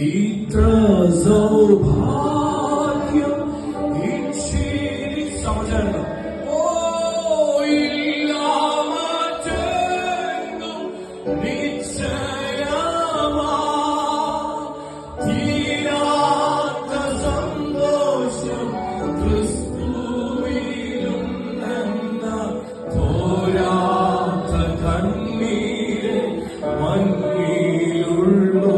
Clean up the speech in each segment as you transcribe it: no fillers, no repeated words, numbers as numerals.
ഇത്ര സൗഭാഗ്യം ഇച്ചിരി സമചരണം നിശ്ചയമാ തീരാത്ത സന്തോഷം ക്രിസ്തുവിലും എന്ന തോരാത്ത കണ്ണീര് മണ്ണിലുള്ളൂ.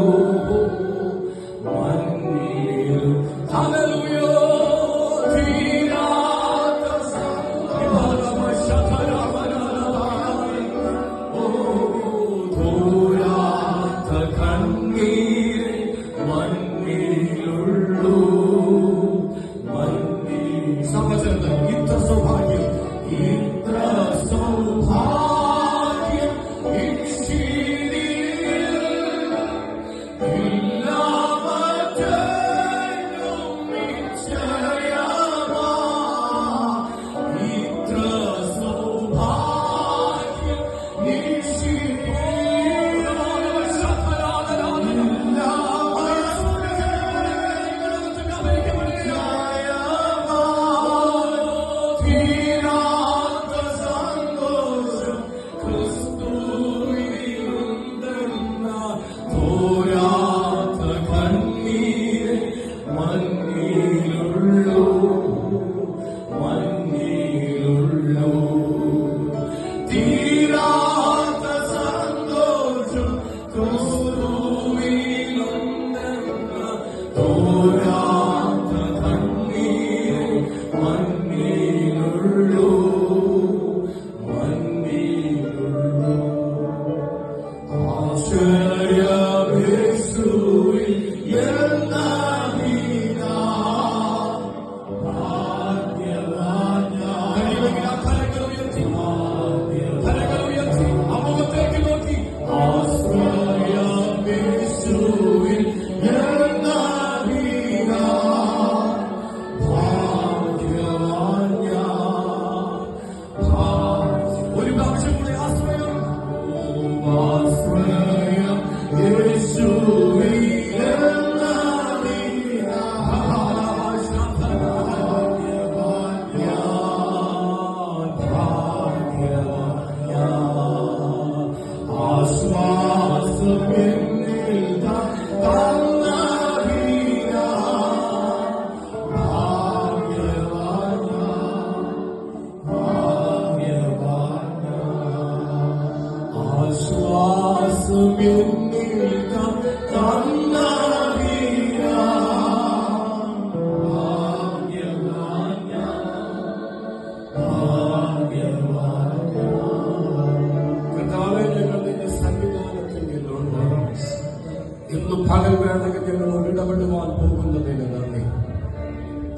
ഇന്ന് പകൽ വേണമെങ്കിൽ ഞങ്ങളോട് ഇടപെടുവാൻ പോകുന്നതിന് നന്ദി.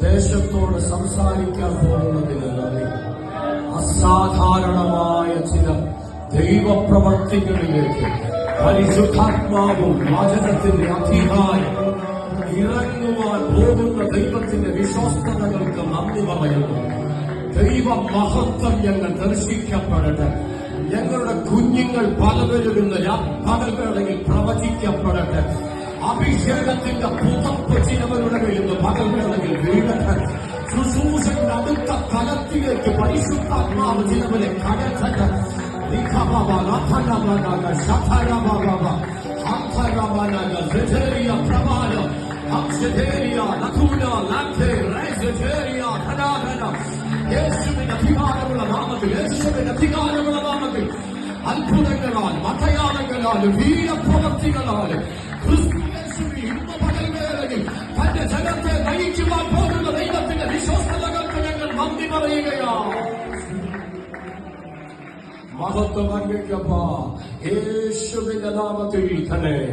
ദേശത്തോട് സംസാരിക്കാൻ പോകുന്നതിന് നന്ദി. അസാധാരണമായ ചില ദൈവപ്രവർത്തികളിലേക്ക് പരിശുദ്ധാത്മാവും വചനത്തിന്റെ അധികാരം ഇറങ്ങുവാൻ പോകുന്ന ദൈവത്തിന്റെ വിശ്വസ്തതകൾക്ക് നന്ദി പറയുന്നു. ദൈവ മഹത്വം ഞങ്ങൾ ദർശിക്കപ്പെടട്ടെ. ഞങ്ങളുടെ കുഞ്ഞുങ്ങൾ പലവരും ഇന്ന് പകൽവേളയിൽ പ്രവചിക്കപ്പെടട്ടെ. അഭിഷേകത്തിന്റെ പുതപ്പ് ചിലവരുടെ ഇന്ന് പകൽവേളയിൽ വീഴട്ടെ. ശുശ്രൂഷയുടെ അടുത്ത തലത്തിലേക്ക് പരിശുദ്ധാത്മാവ് ചിലവരെ കടത്തട്ടെ. യേശുവിന്റെ അധികാരമുള്ള നാമത്തിൽ, യേശുവിന്റെ അധികാരമുള്ള നാമത്തിൽ അത്ഭുതങ്ങളാൽ, മതയാളങ്ങളാൽ, വീരപ്രവർത്തികളാൽ ക്രിസ്തുയേശുവിൽ ഇന്ന് പകൽവേളയിൽ തന്റെ ജനത്തെ നയിക്കുവാൻ പോകുന്ന ദൈവത്തിന്റെ വിശ്വസ്തതകൾക്ക് ഞങ്ങൾ നന്ദി പറയുകയാണ്. മഹത്വം അങ്ങേക്കപ്പ യേശുവിന്റെ നാമത്തിൽ തന്നെ.